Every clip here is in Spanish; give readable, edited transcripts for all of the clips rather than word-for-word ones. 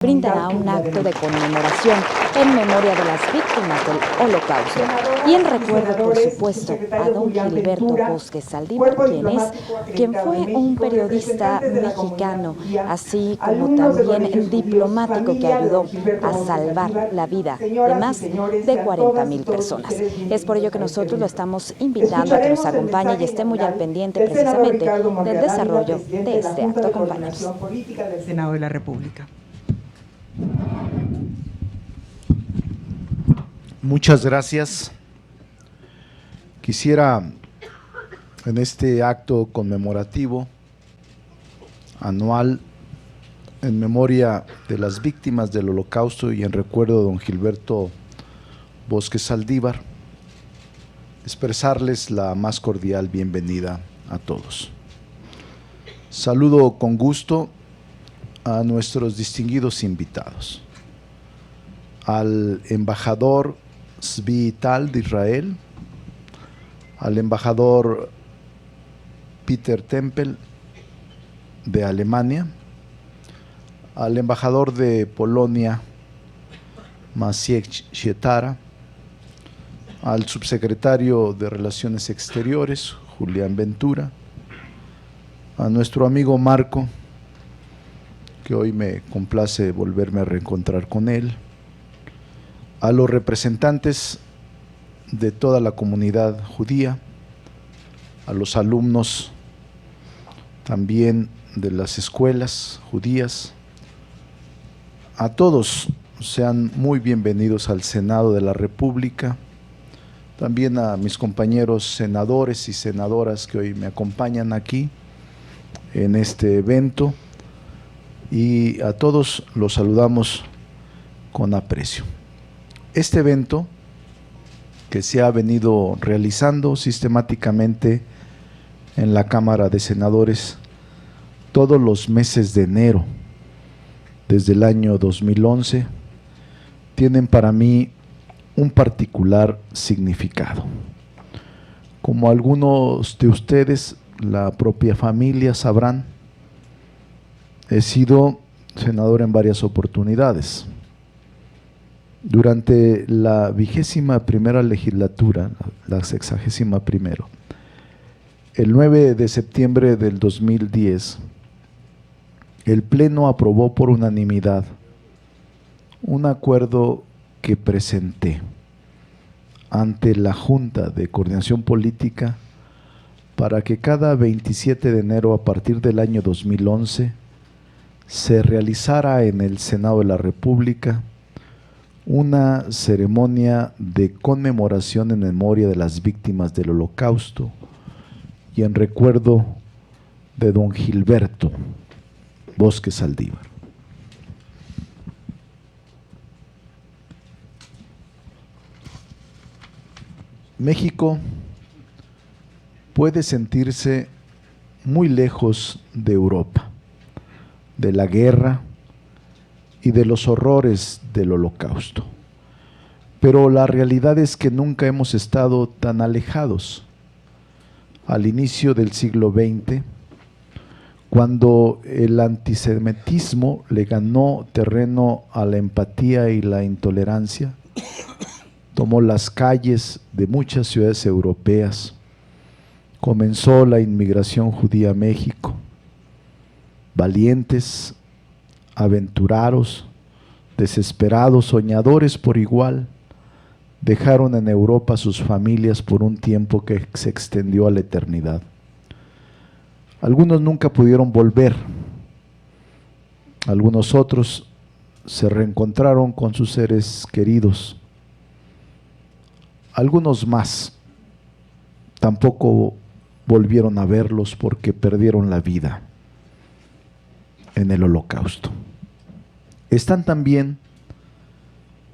brindará un acto de conmemoración en memoria de las víctimas del Holocausto y en recuerdo, por supuesto, a don Gilberto Bosques Saldívar, quien fue un periodista mexicano, así como también diplomático que ayudó a salvar la vida de más de 40,000 personas. Es por ello que nosotros lo estamos invitando a que nos acompañe y esté muy al pendiente precisamente del desarrollo de este acto. Acompáñanos. Del Senado de la República. Muchas gracias. Quisiera, en este acto conmemorativo anual en memoria de las víctimas del Holocausto y en recuerdo de don Gilberto Bosques Saldívar, expresarles la más cordial bienvenida a todos. Saludo con gusto a nuestros distinguidos invitados, al embajador Zvi Ital de Israel, al embajador Peter Tempel de Alemania, al embajador de Polonia Maciej Szetara, al subsecretario de Relaciones Exteriores Julián Ventura, a nuestro amigo Marco, que hoy me complace volverme a reencontrar con él, a los representantes de toda la comunidad judía, a los alumnos también de las escuelas judías, a todos sean muy bienvenidos al Senado de la República, también a mis compañeros senadores y senadoras que hoy me acompañan aquí en este evento, y a todos los saludamos con aprecio. Este evento, que se ha venido realizando sistemáticamente en la Cámara de Senadores todos los meses de enero desde el año 2011, tienen para mí un particular significado. Como algunos de ustedes, la propia familia sabrán, he sido senador en varias oportunidades. Durante la 21ª legislatura, la 61ª, el 9 de septiembre del 2010, el Pleno aprobó por unanimidad un acuerdo que presenté ante la Junta de Coordinación Política para que cada 27 de enero a partir del año 2011 se realizara en el Senado de la República una ceremonia de conmemoración en memoria de las víctimas del Holocausto y en recuerdo de don Gilberto Bosques Saldívar. México puede sentirse muy lejos de Europa, de la guerra y de los horrores del Holocausto, pero la realidad es que nunca hemos estado tan alejados. Al inicio del siglo XX, cuando el antisemitismo le ganó terreno a la empatía y la intolerancia, tomó las calles de muchas ciudades europeas, comenzó la inmigración judía a México. Valientes, aventurados, desesperados, soñadores por igual, dejaron en Europa sus familias por un tiempo que se extendió a la eternidad. Algunos nunca pudieron volver, algunos otros se reencontraron con sus seres queridos, algunos más tampoco volvieron a verlos porque perdieron la vida en el Holocausto. Están también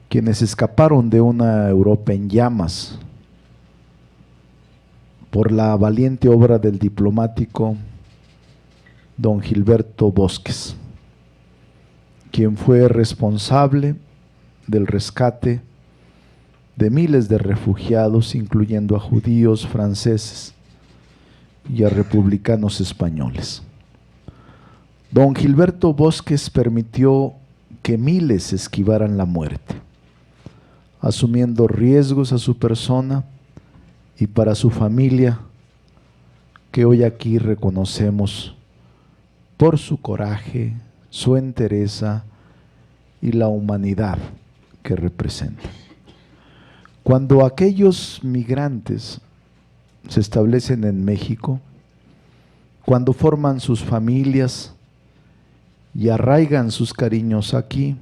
quienes escaparon de una Europa en llamas por la valiente obra del diplomático don Gilberto Bosques, quien fue responsable del rescate de miles de refugiados, incluyendo a judíos, franceses y a republicanos españoles. Don Gilberto Bosques permitió que miles esquivaran la muerte, asumiendo riesgos a su persona y para su familia, que hoy aquí reconocemos por su coraje, su entereza y la humanidad que representa. Cuando aquellos migrantes se establecen en México, cuando forman sus familias y arraigan sus cariños aquí,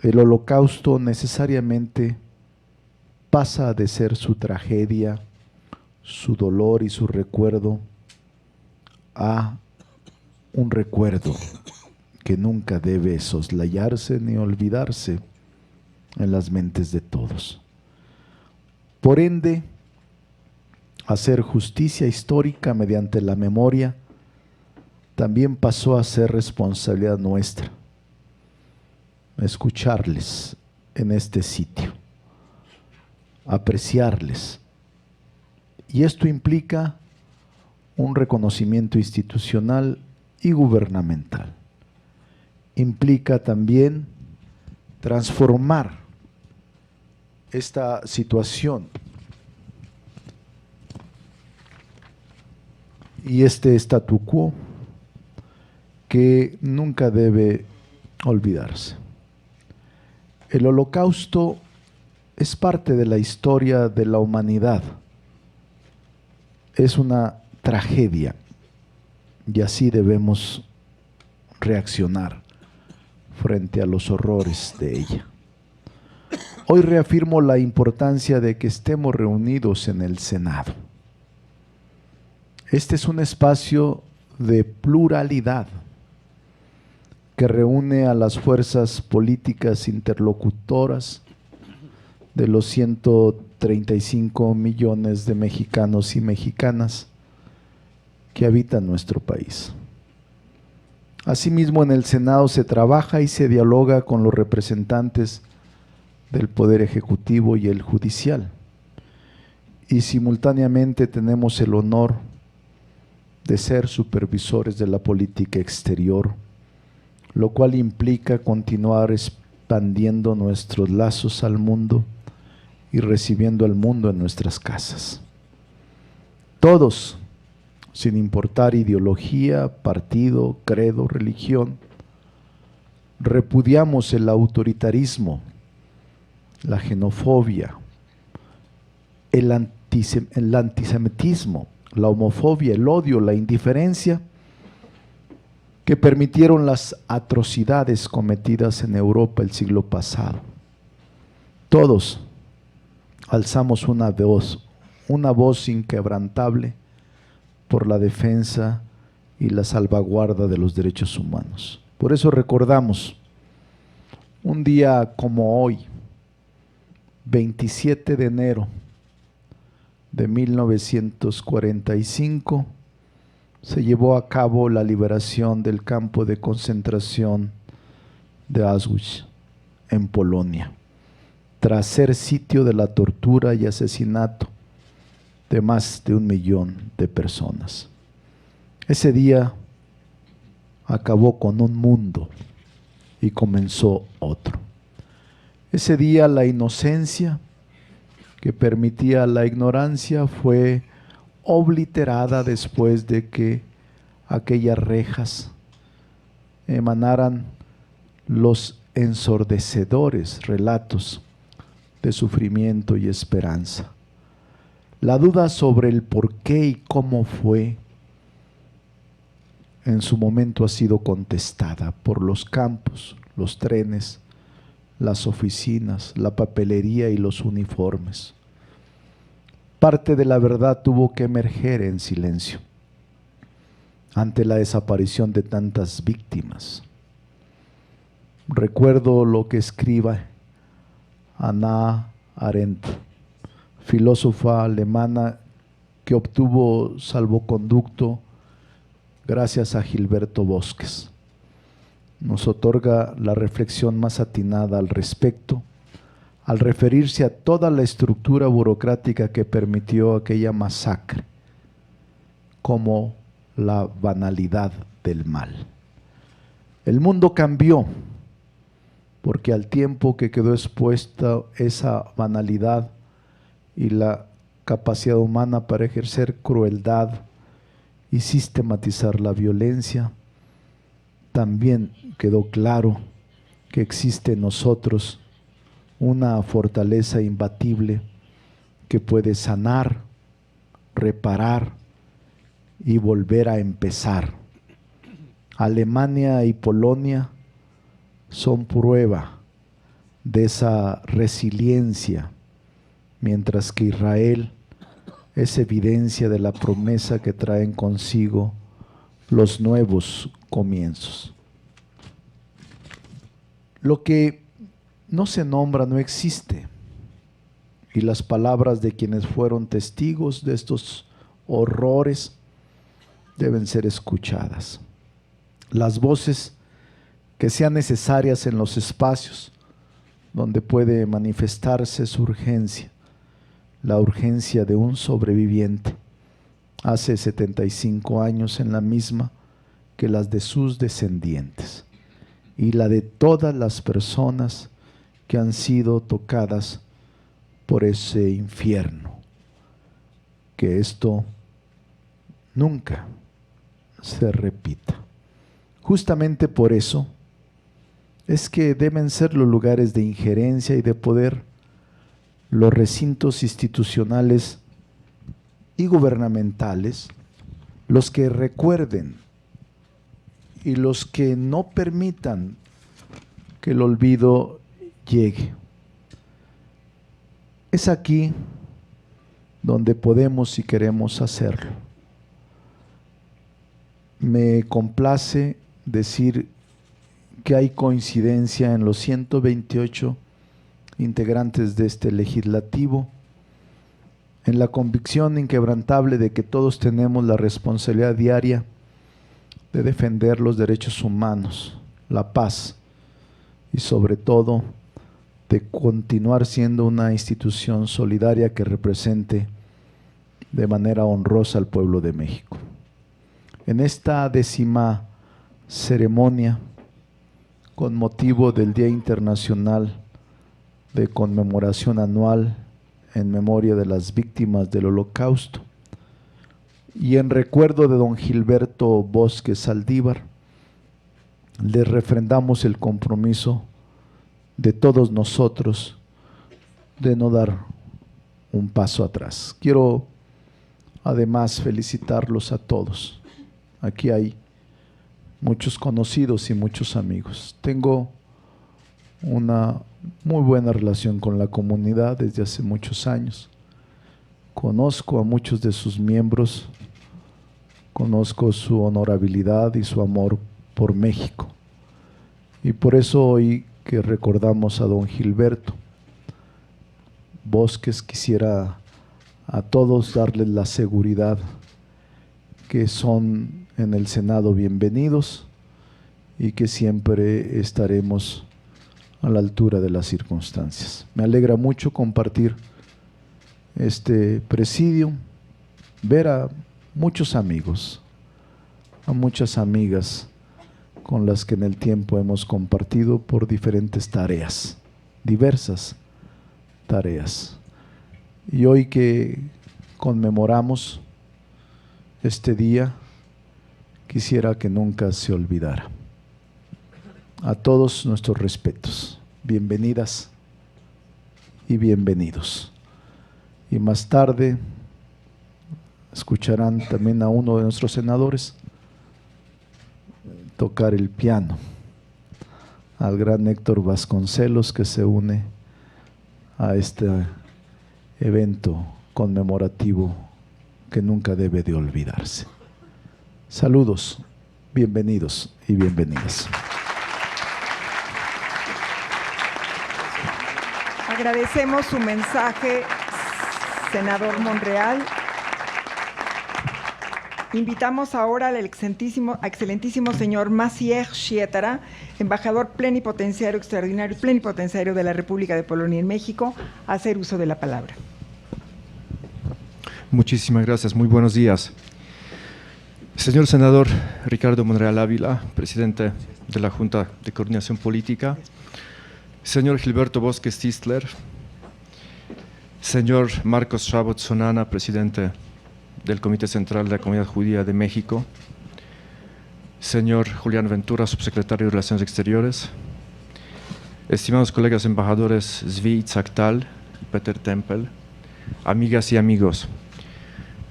el Holocausto necesariamente pasa de ser su tragedia, su dolor y su recuerdo a un recuerdo que nunca debe soslayarse ni olvidarse en las mentes de todos. Por ende, hacer justicia histórica mediante la memoria también pasó a ser responsabilidad nuestra. Escucharles en este sitio, apreciarles. Y esto implica un reconocimiento institucional y gubernamental. Implica también transformar esta situación y este statu quo que nunca debe olvidarse. El Holocausto es parte de la historia de la humanidad. Es una tragedia y así debemos reaccionar frente a los horrores de ella. Hoy reafirmo la importancia de que estemos reunidos en el Senado. Este es un espacio de pluralidad que reúne a las fuerzas políticas interlocutoras de los 135 millones de mexicanos y mexicanas que habitan nuestro país. Asimismo, en el Senado se trabaja y se dialoga con los representantes del Poder Ejecutivo y el Judicial. Y simultáneamente tenemos el honor de ser supervisores de la política exterior, lo cual implica continuar expandiendo nuestros lazos al mundo y recibiendo al mundo en nuestras casas. Todos, sin importar ideología, partido, credo, religión, repudiamos el autoritarismo, la xenofobia, el antisemitismo, la homofobia, el odio, la indiferencia que permitieron las atrocidades cometidas en Europa el siglo pasado. Todos alzamos una voz inquebrantable por la defensa y la salvaguarda de los derechos humanos. Por eso recordamos un día como hoy, 27 de enero de 1945, se llevó a cabo la liberación del campo de concentración de Auschwitz en Polonia, tras ser sitio de la tortura y asesinato de más de 1 millón de personas. Ese día acabó con un mundo y comenzó otro. Ese día la inocencia que permitía la ignorancia fue obliterada después de que aquellas rejas emanaran los ensordecedores relatos de sufrimiento y esperanza. La duda sobre el por qué y cómo fue en su momento ha sido contestada por los campos, los trenes, las oficinas, la papelería y los uniformes. Parte de la verdad tuvo que emerger en silencio ante la desaparición de tantas víctimas. Recuerdo lo que escribe Hannah Arendt, filósofa alemana que obtuvo salvoconducto gracias a Gilberto Bosques. Nos otorga la reflexión más atinada al respecto, al referirse a toda la estructura burocrática que permitió aquella masacre, como la banalidad del mal. El mundo cambió porque al tiempo que quedó expuesta esa banalidad y la capacidad humana para ejercer crueldad y sistematizar la violencia, también quedó claro que existe en nosotros una fortaleza imbatible que puede sanar, reparar y volver a empezar. Alemania y Polonia son prueba de esa resiliencia, mientras que Israel es evidencia de la promesa que traen consigo los nuevos comienzos. Lo que no se nombra no existe, y las palabras de quienes fueron testigos de estos horrores deben ser escuchadas. Las voces que sean necesarias en los espacios donde puede manifestarse su urgencia, la urgencia de un sobreviviente, hace 75 años en la misma que las de sus descendientes y la de todas las personas que han sido tocadas por ese infierno. Que esto nunca se repita. Justamente por eso es que deben ser los lugares de injerencia y de poder los recintos institucionales y gubernamentales los que recuerden y los que no permitan que el olvido llegue. Es aquí donde podemos y queremos hacerlo. Me complace decir que hay coincidencia en los 128 integrantes de este legislativo, en la convicción inquebrantable de que todos tenemos la responsabilidad diaria de defender los derechos humanos, la paz y sobre todo de continuar siendo una institución solidaria que represente de manera honrosa al pueblo de México. En esta 10ª ceremonia, con motivo del Día Internacional de Conmemoración Anual en memoria de las víctimas del Holocausto y en recuerdo de don Gilberto Bosque Saldívar, les refrendamos el compromiso de todos nosotros de no dar un paso atrás. Quiero además felicitarlos a todos. Aquí hay muchos conocidos y muchos amigos. Tengo una muy buena relación con la comunidad desde hace muchos años. Conozco a muchos de sus miembros, conozco su honorabilidad y su amor por México. Y por eso hoy que recordamos a don Gilberto Bosques, quisiera a todos darles la seguridad que son en el Senado bienvenidos y que siempre estaremos a la altura de las circunstancias. Me alegra mucho compartir este presidio, ver a muchos amigos, a muchas amigas con las que en el tiempo hemos compartido por diferentes tareas, diversas tareas. Y hoy que conmemoramos este día, quisiera que nunca se olvidara. A todos nuestros respetos, bienvenidas y bienvenidos. Y más tarde escucharán también a uno de nuestros senadores tocar el piano, al gran Héctor Vasconcelos, que se une a este evento conmemorativo que nunca debe de olvidarse. Saludos, bienvenidos y bienvenidas. Agradecemos su mensaje, senador Monreal. Invitamos ahora al excelentísimo señor Maciej Szietara, embajador plenipotenciario extraordinario, plenipotenciario de la República de Polonia en México, a hacer uso de la palabra. Muchísimas gracias, muy buenos días. Señor senador Ricardo Monreal Ávila, presidente de la Junta de Coordinación Política, señor Gilberto Bosques Tistler, señor Marcos Chabot Sonana, presidente del Comité Central de la Comunidad Judía de México, señor Julián Ventura, subsecretario de Relaciones Exteriores, estimados colegas embajadores Zvi Itzhak-Tal y Peter Tempel, amigas y amigos,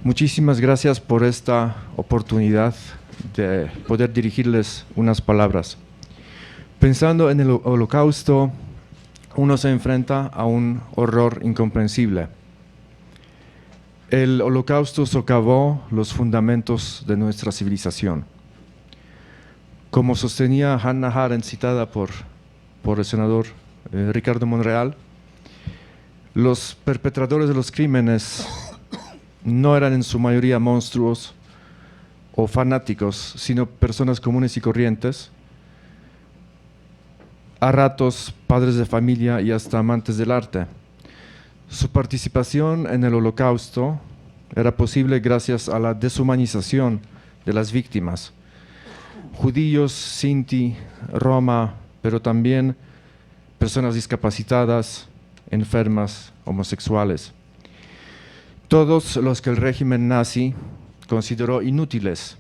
muchísimas gracias por esta oportunidad de poder dirigirles unas palabras. Pensando en el Holocausto, uno se enfrenta a un horror incomprensible. El Holocausto socavó los fundamentos de nuestra civilización. Como sostenía Hannah Arendt, citada por el senador Ricardo Monreal, los perpetradores de los crímenes no eran en su mayoría monstruos o fanáticos, sino personas comunes y corrientes, a ratos padres de familia y hasta amantes del arte. Su participación en el Holocausto era posible gracias a la deshumanización de las víctimas, judíos, sinti, roma, pero también personas discapacitadas, enfermas, homosexuales. Todos los que el régimen nazi consideró inútiles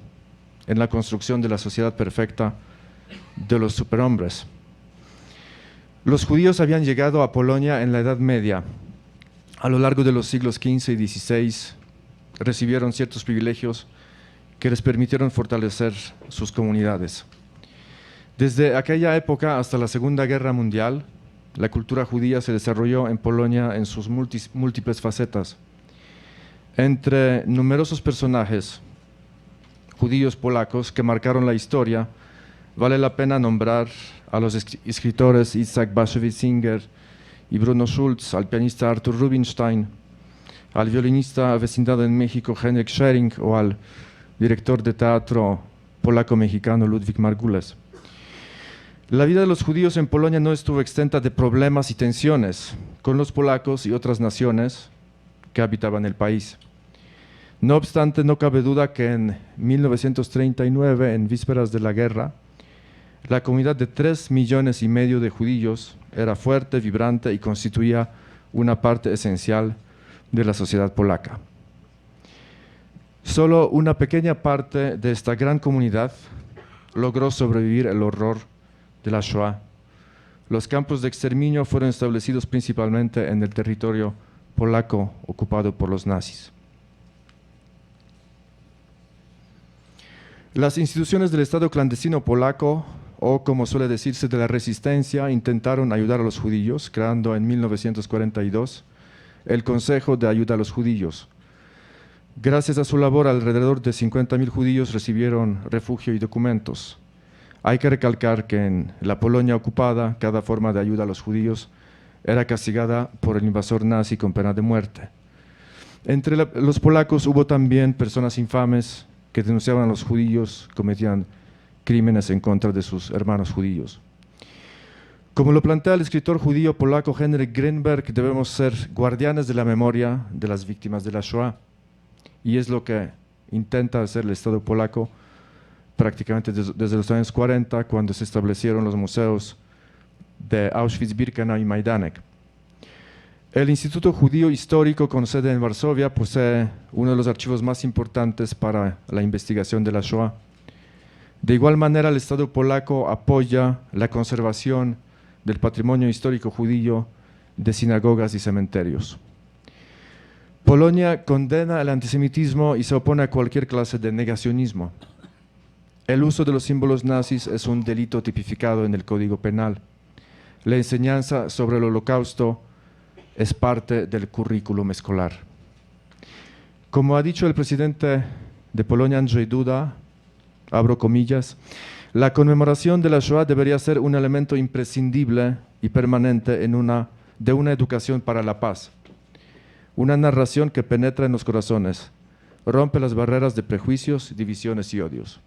en la construcción de la sociedad perfecta de los superhombres. Los judíos habían llegado a Polonia en la Edad Media. A lo largo de los siglos XV y XVI recibieron ciertos privilegios que les permitieron fortalecer sus comunidades. Desde aquella época hasta la Segunda Guerra Mundial, la cultura judía se desarrolló en Polonia en sus múltiples facetas. Entre numerosos personajes judíos polacos que marcaron la historia, vale la pena nombrar a los escritores Isaac Bashevis Singer y Bruno Schulz, al pianista Arthur Rubinstein, al violinista avecindado en México Henryk Schering o al director de teatro polaco-mexicano Ludwig Margules. La vida de los judíos en Polonia no estuvo exenta de problemas y tensiones con los polacos y otras naciones que habitaban el país. No obstante, no cabe duda que en 1939, en vísperas de la guerra, la comunidad de 3,5 millones de judíos era fuerte, vibrante y constituía una parte esencial de la sociedad polaca. Solo una pequeña parte de esta gran comunidad logró sobrevivir el horror de la Shoah. Los campos de exterminio fueron establecidos principalmente en el territorio polaco ocupado por los nazis. Las instituciones del Estado clandestino polaco, o como suele decirse de la resistencia, intentaron ayudar a los judíos, creando en 1942 el Consejo de Ayuda a los Judíos. Gracias a su labor, alrededor de 50,000 judíos recibieron refugio y documentos. Hay que recalcar que en la Polonia ocupada, cada forma de ayuda a los judíos era castigada por el invasor nazi con pena de muerte. Entre los polacos hubo también personas infames que denunciaban a los judíos, cometían crímenes en contra de sus hermanos judíos. Como lo plantea el escritor judío polaco Henryk Greenberg, debemos ser guardianes de la memoria de las víctimas de la Shoah, y es lo que intenta hacer el Estado polaco prácticamente desde los años 40, cuando se establecieron los museos de Auschwitz-Birkenau y Majdanek. El Instituto Judío Histórico, con sede en Varsovia, posee uno de los archivos más importantes para la investigación de la Shoah. De igual manera, el Estado polaco apoya la conservación del patrimonio histórico judío de sinagogas y cementerios. Polonia condena el antisemitismo y se opone a cualquier clase de negacionismo. El uso de los símbolos nazis es un delito tipificado en el Código Penal. La enseñanza sobre el Holocausto es parte del currículum escolar. Como ha dicho el presidente de Polonia, Andrzej Duda, abro comillas, la conmemoración de la Shoah debería ser un elemento imprescindible y permanente de una educación para la paz. Una narración que penetra en los corazones, rompe las barreras de prejuicios, divisiones y odios.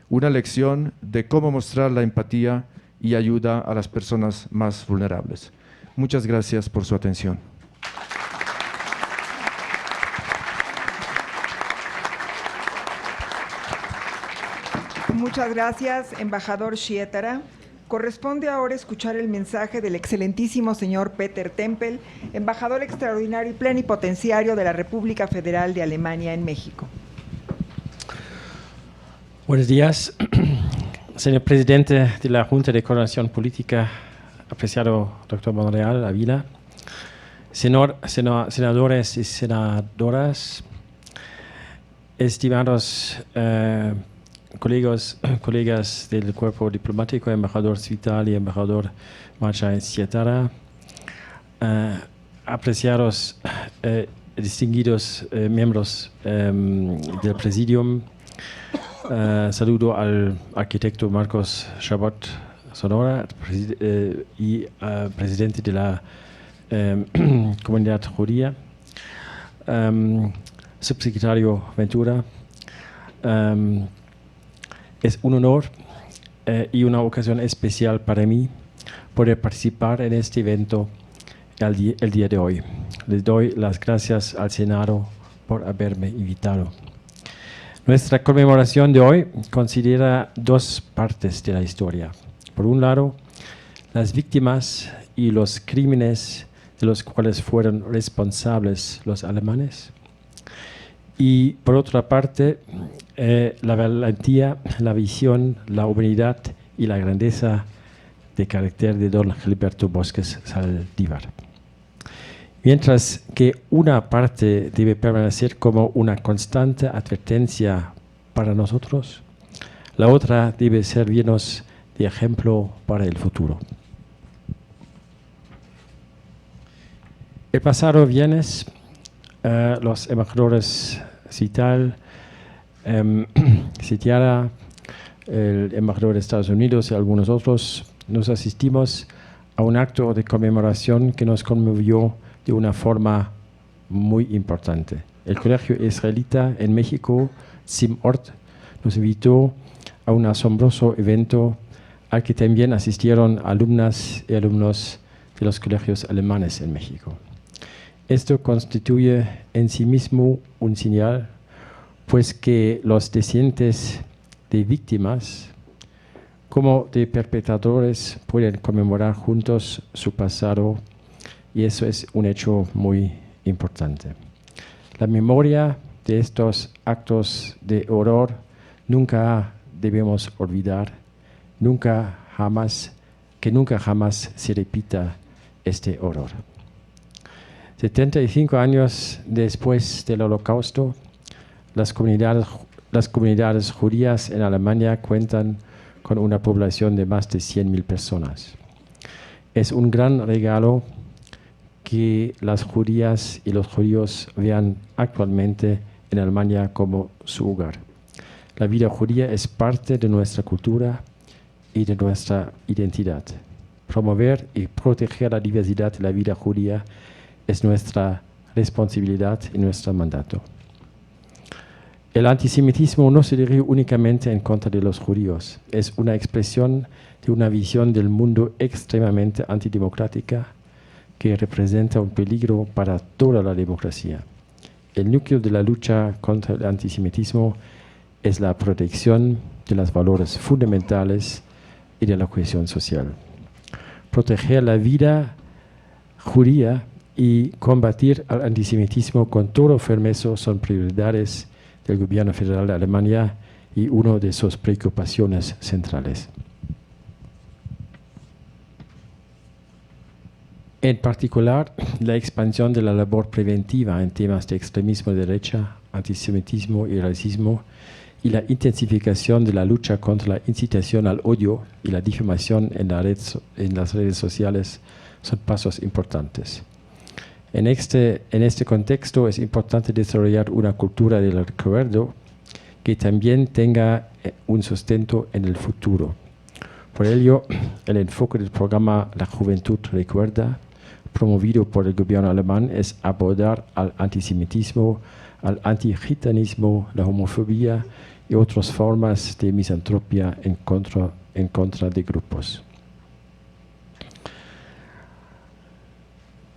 Una lección de cómo mostrar la empatía y ayuda a las personas más vulnerables. Muchas gracias por su atención. Muchas gracias, embajador Schietara. Corresponde ahora escuchar el mensaje del excelentísimo señor Peter Tempel, embajador extraordinario y plenipotenciario de la República Federal de Alemania en México. Buenos días, señor presidente de la Junta de Coordinación Política, apreciado doctor Monreal Ávila, senadores y senadoras, estimados colegas del cuerpo diplomático, embajador Cvital y embajador Marcha Sciatara, apreciados distinguidos miembros del Presidium, saludo al arquitecto Marcos Chabot Sonora y presidente de la comunidad judía, subsecretario Ventura. Es un honor y una ocasión especial para mí poder participar en este evento el día de hoy. Les doy las gracias al Senado por haberme invitado. Nuestra conmemoración de hoy considera dos partes de la historia. Por un lado, las víctimas y los crímenes de los cuales fueron responsables los alemanes. Y por otra parte, la valentía, la visión, la humanidad y la grandeza de carácter de don Gilberto Bosques Saldívar. Mientras que una parte debe permanecer como una constante advertencia para nosotros, la otra debe servirnos de ejemplo para el futuro. El pasado viernes, los embajadores Cvital, Sciatara, el embajador de Estados Unidos y algunos otros, nos asistimos a un acto de conmemoración que nos conmovió de una forma muy importante. El Colegio Israelita en México, Simort, nos invitó a un asombroso evento al que también asistieron alumnas y alumnos de los colegios alemanes en México. Esto constituye en sí mismo un señal, pues que los descendientes de víctimas como de perpetradores pueden conmemorar juntos su pasado, y eso es un hecho muy importante. La memoria de estos actos de horror nunca debemos olvidar, que nunca jamás se repita este horror. 75 años después del Holocausto, las comunidades judías en Alemania cuentan con una población de más de 100.000 personas. Es un gran regalo que las judías y los judíos vean actualmente en Alemania como su hogar. La vida judía es parte de nuestra cultura y de nuestra identidad. Promover y proteger la diversidad de la vida judía es nuestra responsabilidad y nuestro mandato. El antisemitismo no se dirige únicamente en contra de los judíos. Es una expresión de una visión del mundo extremadamente antidemocrática que representa un peligro para toda la democracia. El núcleo de la lucha contra el antisemitismo es la protección de los valores fundamentales y de la cohesión social. Proteger la vida judía y combatir el antisemitismo con toda firmeza son prioridades del gobierno federal de Alemania y una de sus preocupaciones centrales. En particular, la expansión de la labor preventiva en temas de extremismo de derecha, antisemitismo y racismo, y la intensificación de la lucha contra la incitación al odio y la difamación en las redes sociales son pasos importantes. En este contexto es importante desarrollar una cultura del recuerdo que también tenga un sustento en el futuro. Por ello, el enfoque del programa La Juventud Recuerda, promovido por el gobierno alemán, es abordar al antisemitismo, al antigitanismo, la homofobia y otras formas de misantropía en contra de grupos.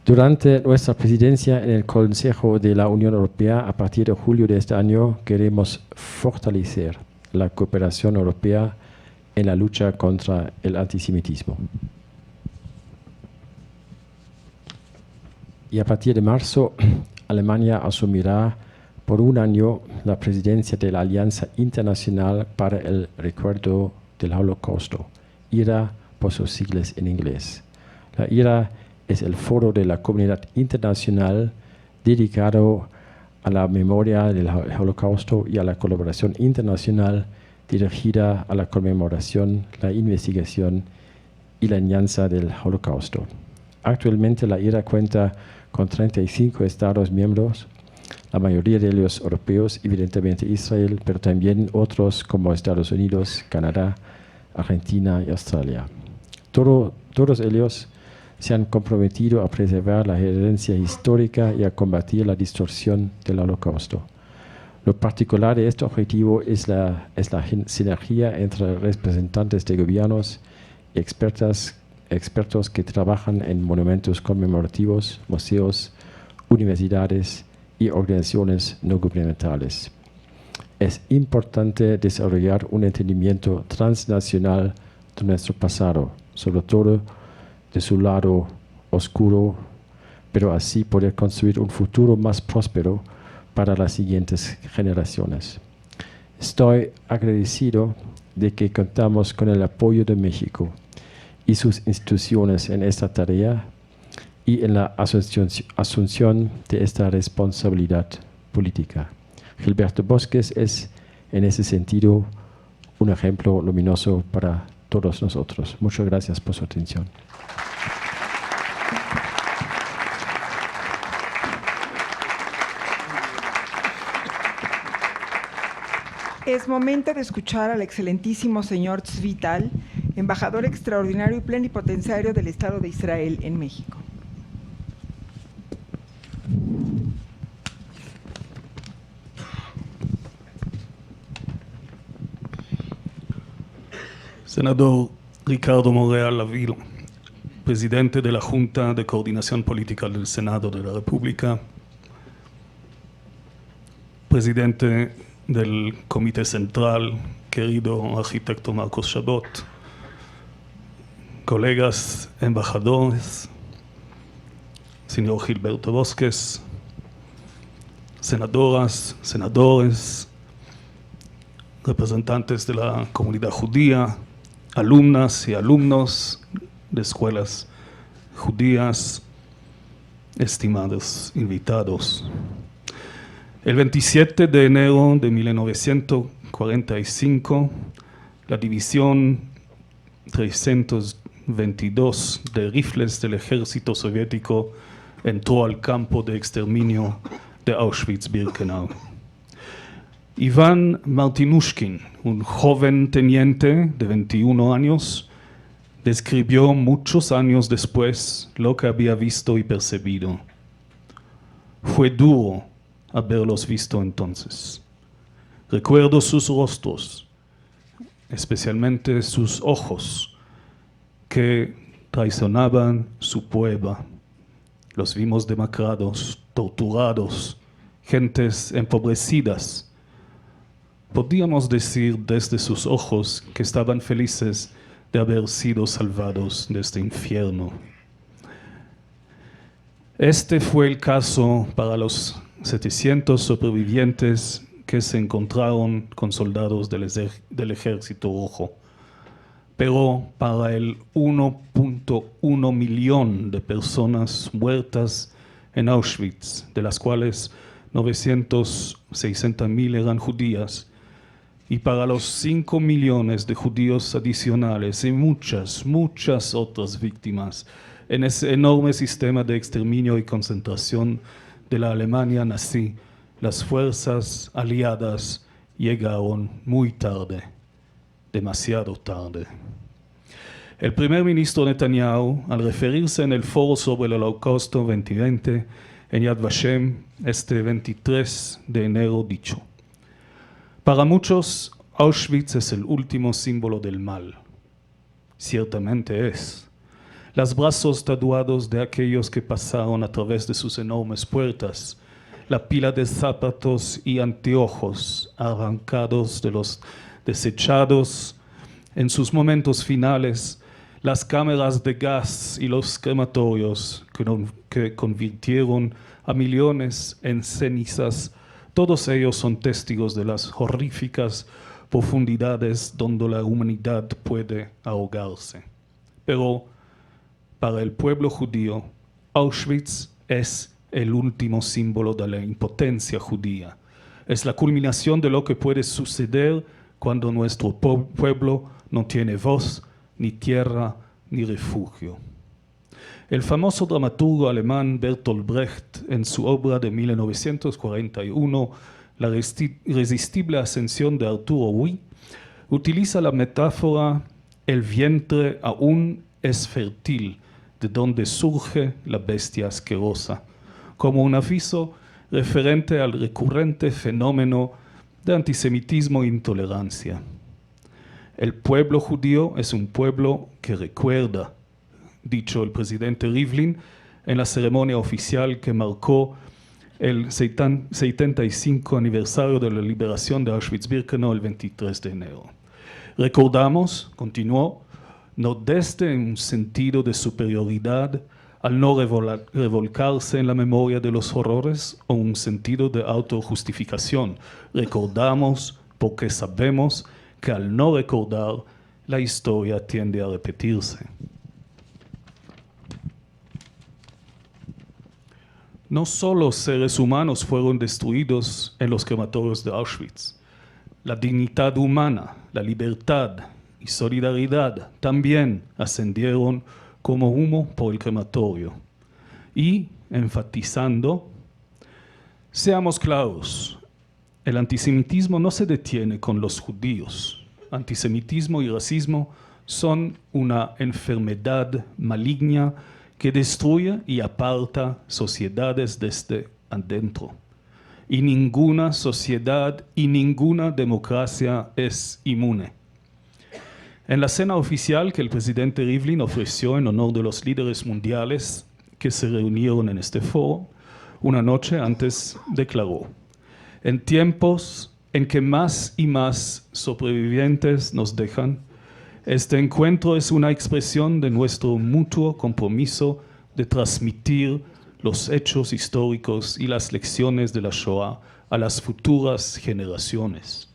Durante nuestra presidencia en el Consejo de la Unión Europea, a partir de julio de este año, queremos fortalecer la cooperación europea en la lucha contra el antisemitismo. Y a partir de marzo, Alemania asumirá por un año la presidencia de la Alianza Internacional para el Recuerdo del Holocausto, IRA por sus siglas en inglés. La IRA es el foro de la comunidad internacional dedicado a la memoria del Holocausto y a la colaboración internacional dirigida a la conmemoración, la investigación y la enseñanza del Holocausto. Actualmente la IRA cuenta con 35 Estados miembros, la mayoría de ellos europeos, evidentemente Israel, pero también otros como Estados Unidos, Canadá, Argentina y Australia. Todos ellos se han comprometido a preservar la herencia histórica y a combatir la distorsión del Holocausto. Lo particular de este objetivo es la sinergia entre representantes de gobiernos y expertos que trabajan en monumentos conmemorativos, museos, universidades y organizaciones no gubernamentales. Es importante desarrollar un entendimiento transnacional de nuestro pasado, sobre todo de su lado oscuro, pero así poder construir un futuro más próspero para las siguientes generaciones. Estoy agradecido de que contamos con el apoyo de México y sus instituciones en esta tarea y en la asunción de esta responsabilidad política. Gilberto Bosques es, en ese sentido, un ejemplo luminoso para todos nosotros. Muchas gracias por su atención. Es momento de escuchar al excelentísimo señor Tzvi Tal, embajador extraordinario y plenipotenciario del Estado de Israel en México. Senador Ricardo Monreal Lavil, presidente de la Junta de Coordinación Política del Senado de la República, presidente del Comité Central, querido arquitecto Marcos Chabot, colegas embajadores, señor Gilberto Bosques, senadoras, senadores, representantes de la comunidad judía, alumnas y alumnos de escuelas judías, estimados invitados. El 27 de enero de 1945, la División 322 de rifles del ejército soviético entró al campo de exterminio de Auschwitz-Birkenau. Iván Martinushkin, un joven teniente de 21 años, describió muchos años después lo que había visto y percibido. Fue duro haberlos visto entonces. Recuerdo sus rostros, especialmente sus ojos, que traicionaban su prueba. Los vimos demacrados, torturados, gentes empobrecidas. Podíamos decir desde sus ojos que estaban felices de haber sido salvados de este infierno. Este fue el caso para los 700 sobrevivientes que se encontraron con soldados del Ejército Rojo. Pero para el 1.1 millón de personas muertas en Auschwitz, de las cuales 960.000 eran judías, y para los 5 millones de judíos adicionales y muchas otras víctimas en ese enorme sistema de exterminio y concentración de la Alemania nazi, las fuerzas aliadas llegaron muy tarde, demasiado tarde. El primer ministro Netanyahu, al referirse en el Foro sobre el Holocausto 2020 en Yad Vashem este 23 de enero, dicho: para muchos, Auschwitz es el último símbolo del mal. Ciertamente es. Los brazos tatuados de aquellos que pasaron a través de sus enormes puertas, la pila de zapatos y anteojos arrancados de los desechados En sus momentos finales, las cámaras de gas y los crematorios que convirtieron a millones en cenizas, todos ellos son testigos de las horríficas profundidades donde la humanidad puede ahogarse. Pero para el pueblo judío, Auschwitz es el último símbolo de la impotencia judía. Es la culminación de lo que puede suceder cuando nuestro pueblo no tiene voz, ni tierra, ni refugio. El famoso dramaturgo alemán Bertolt Brecht, en su obra de 1941, La irresistible ascensión de Arturo Huy, utiliza la metáfora «el vientre aún es fértil, de donde surge la bestia asquerosa», como un aviso referente al recurrente fenómeno de antisemitismo e intolerancia. El pueblo judío es un pueblo que recuerda, dicho el presidente Rivlin en la ceremonia oficial que marcó el 75 aniversario de la liberación de Auschwitz-Birkenau el 23 de enero. Recordamos, continuó, no desde un sentido de superioridad al no revolcarse en la memoria de los horrores o un sentido de autojustificación. Recordamos porque sabemos que al no recordar, la historia tiende a repetirse. No solo seres humanos fueron destruidos en los crematorios de Auschwitz. La dignidad humana, la libertad y solidaridad también ascendieron como humo por el crematorio. Y, enfatizando, seamos claros, el antisemitismo no se detiene con los judíos. Antisemitismo y racismo son una enfermedad maligna que destruye y aparta sociedades desde adentro. Y ninguna sociedad y ninguna democracia es inmune. En la cena oficial que el presidente Rivlin ofreció en honor de los líderes mundiales que se reunieron en este foro, una noche antes declaró: en tiempos en que más y más sobrevivientes nos dejan, este encuentro es una expresión de nuestro mutuo compromiso de transmitir los hechos históricos y las lecciones de la Shoah a las futuras generaciones.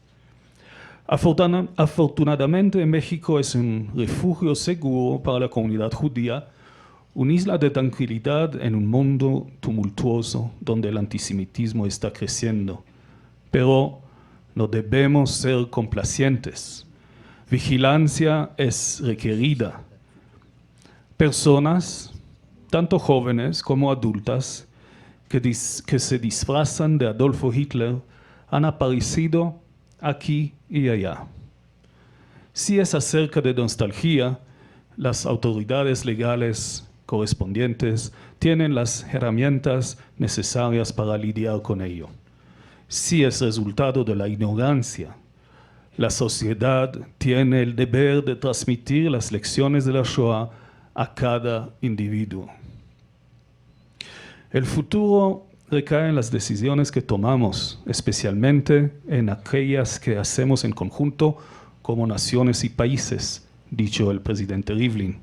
Afortunadamente, México es un refugio seguro para la comunidad judía, una isla de tranquilidad en un mundo tumultuoso donde el antisemitismo está creciendo. Pero no debemos ser complacientes. Vigilancia es requerida. Personas, tanto jóvenes como adultas, que se disfrazan de Adolfo Hitler, han aparecido aquí y allá. Si es acerca de nostalgia, las autoridades legales correspondientes tienen las herramientas necesarias para lidiar con ello. Si es resultado de la ignorancia, la sociedad tiene el deber de transmitir las lecciones de la Shoah a cada individuo. El futuro recae en las decisiones que tomamos, especialmente en aquellas que hacemos en conjunto como naciones y países, dicho el presidente Rivlin.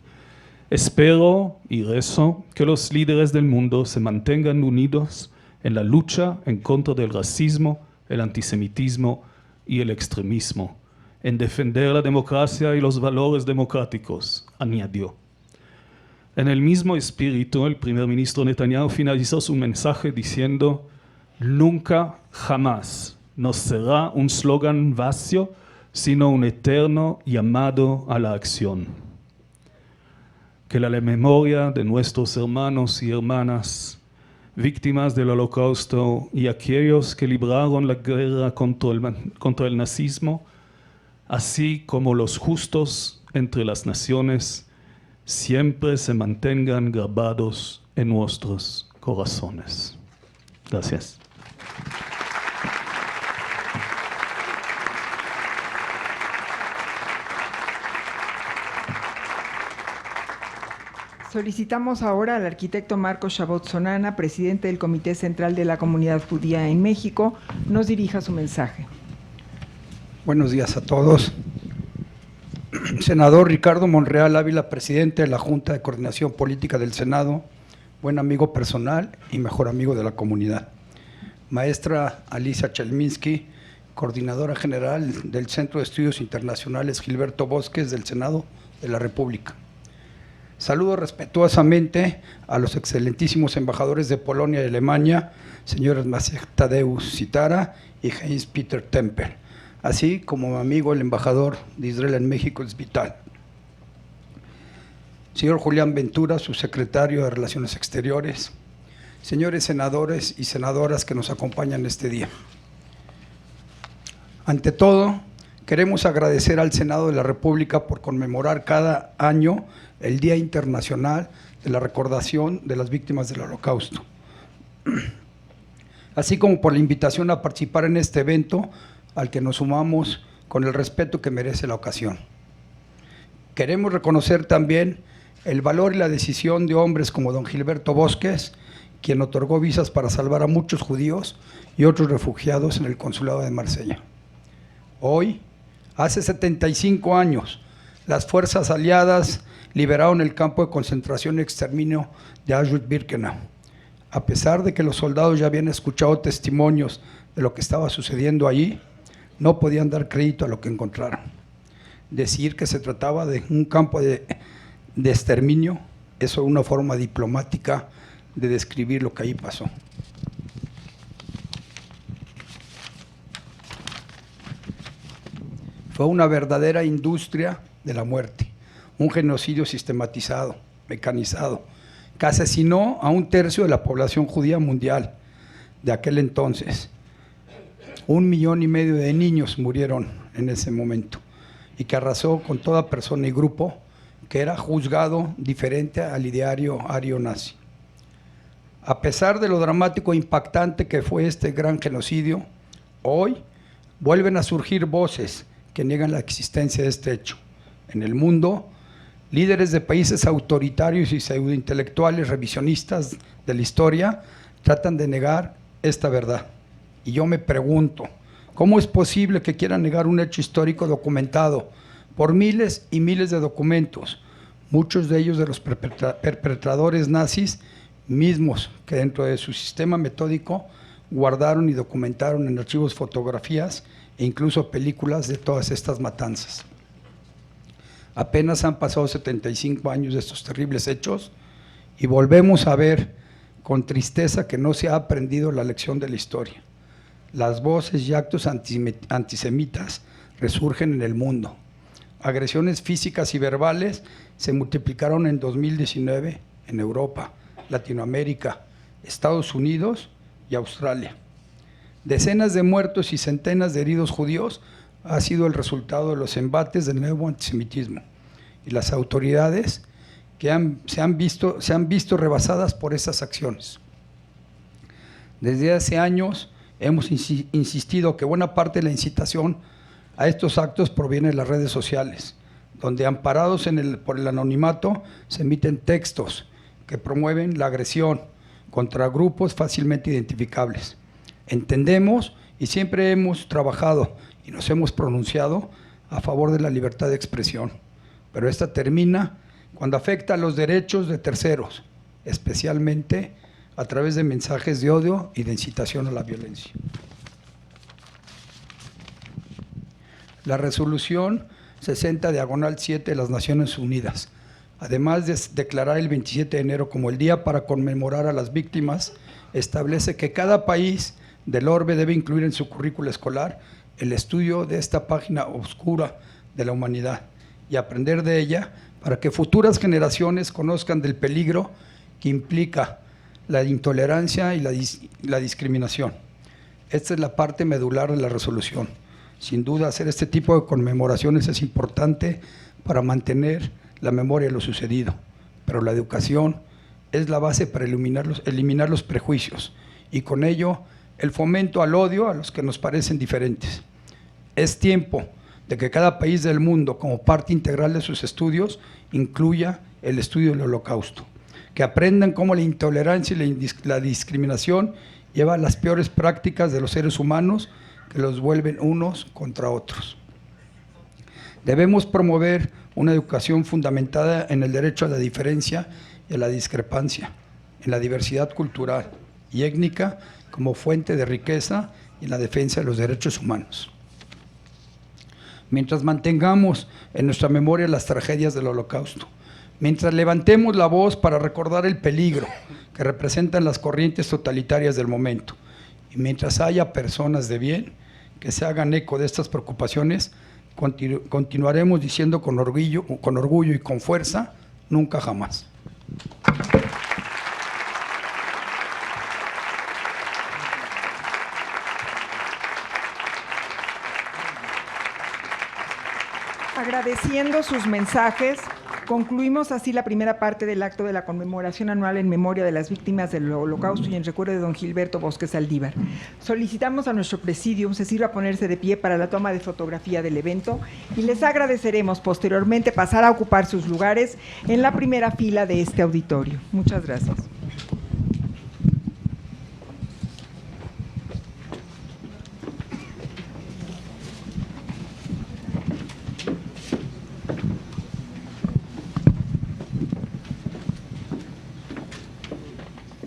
Espero y rezo que los líderes del mundo se mantengan unidos en la lucha en contra del racismo, el antisemitismo y el extremismo, en defender la democracia y los valores democráticos, añadió. En el mismo espíritu, el primer ministro Netanyahu finalizó su mensaje diciendo: nunca, jamás nos será un slogan vacío, sino un eterno llamado a la acción. Que la memoria de nuestros hermanos y hermanas, víctimas del Holocausto y aquellos que libraron la guerra contra el nazismo, así como los justos entre las naciones, siempre se mantengan grabados en nuestros corazones. Gracias. Solicitamos ahora al arquitecto Marcos Chabot Sonana, presidente del Comité Central de la Comunidad Judía en México, nos dirija su mensaje. Buenos días a todos. senador Ricardo Monreal Ávila, presidente de la Junta de Coordinación Política del Senado, buen amigo personal y mejor amigo de la comunidad. Maestra Alicia Chelminsky, coordinadora general del Centro de Estudios Internacionales Gilberto Bosques del Senado de la República. Saludo respetuosamente a los excelentísimos embajadores de Polonia y Alemania, señores Maciej Tadeusz Citara y Heinz-Peter Temper, así como mi amigo el embajador de Israel en México, es vital. Señor Julián Ventura, su secretario de Relaciones Exteriores, señores senadores y senadoras que nos acompañan este día. Ante todo, queremos agradecer al Senado de la República por conmemorar cada año el Día Internacional de la Recordación de las Víctimas del Holocausto, así como por la invitación a participar en este evento al que nos sumamos con el respeto que merece la ocasión. Queremos reconocer también el valor y la decisión de hombres como don Gilberto Bosques, quien otorgó visas para salvar a muchos judíos y otros refugiados en el consulado de Marsella. Hoy, hace 75 años, las fuerzas aliadas liberaron el campo de concentración y exterminio de Auschwitz-Birkenau. A pesar de que los soldados ya habían escuchado testimonios de lo que estaba sucediendo allí, no podían dar crédito a lo que encontraron. Decir que se trataba de un campo de exterminio es una forma diplomática de describir lo que ahí pasó. Fue una verdadera industria de la muerte, un genocidio sistematizado, mecanizado, que asesinó a 1/3 de la población judía mundial de aquel entonces. 1,5 millones de niños murieron en ese momento y que arrasó con toda persona y grupo que era juzgado diferente al ideario ario nazi. A pesar de lo dramático e impactante que fue este gran genocidio, hoy vuelven a surgir voces que niegan la existencia de este hecho. En el mundo, líderes de países autoritarios y pseudointelectuales revisionistas de la historia tratan de negar esta verdad. Y yo me pregunto, ¿cómo es posible que quieran negar un hecho histórico documentado por miles y miles de documentos, muchos de ellos de los perpetradores nazis mismos que dentro de su sistema metódico guardaron y documentaron en archivos fotografías e incluso películas de todas estas matanzas? Apenas han pasado 75 años de estos terribles hechos y volvemos a ver con tristeza que no se ha aprendido la lección de la historia. Las voces y actos antisemitas resurgen en el mundo. Agresiones físicas y verbales se multiplicaron en 2019 en Europa, Latinoamérica, Estados Unidos y Australia. Decenas de muertos y centenas de heridos judíos ha sido el resultado de los embates del nuevo antisemitismo y las autoridades que se han visto rebasadas por esas acciones. Desde hace años hemos insistido que buena parte de la incitación a estos actos proviene de las redes sociales, donde amparados por el anonimato se emiten textos que promueven la agresión contra grupos fácilmente identificables. Entendemos y siempre hemos trabajado y nos hemos pronunciado a favor de la libertad de expresión, pero esta termina cuando afecta a los derechos de terceros, especialmente a través de mensajes de odio y de incitación a la violencia. La resolución 60/7 de las Naciones Unidas, además de declarar el 27 de enero como el día para conmemorar a las víctimas, establece que cada país del orbe debe incluir en su currícula escolar el estudio de esta página oscura de la humanidad y aprender de ella para que futuras generaciones conozcan del peligro que implica la intolerancia y la discriminación. Esta es la parte medular de la resolución. Sin duda, hacer este tipo de conmemoraciones es importante para mantener la memoria de lo sucedido, pero la educación es la base para eliminar los prejuicios y con ello el fomento al odio a los que nos parecen diferentes. Es tiempo de que cada país del mundo, como parte integral de sus estudios, incluya el estudio del Holocausto, que aprendan cómo la intolerancia y la discriminación llevan las peores prácticas de los seres humanos que los vuelven unos contra otros. Debemos promover una educación fundamentada en el derecho a la diferencia y a la discrepancia, en la diversidad cultural y étnica como fuente de riqueza y en la defensa de los derechos humanos. Mientras mantengamos en nuestra memoria las tragedias del Holocausto, mientras levantemos la voz para recordar el peligro que representan las corrientes totalitarias del momento, y mientras haya personas de bien que se hagan eco de estas preocupaciones, continuaremos diciendo con orgullo y con fuerza, nunca jamás. Agradeciendo sus mensajes, concluimos así la primera parte del acto de la conmemoración anual en memoria de las víctimas del Holocausto y en recuerdo de don Gilberto Bosque Saldívar. Solicitamos a nuestro presidium se sirva a ponerse de pie para la toma de fotografía del evento y les agradeceremos posteriormente pasar a ocupar sus lugares en la primera fila de este auditorio. Muchas gracias.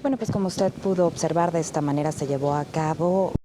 Bueno, pues como usted pudo observar, de esta manera se llevó a cabo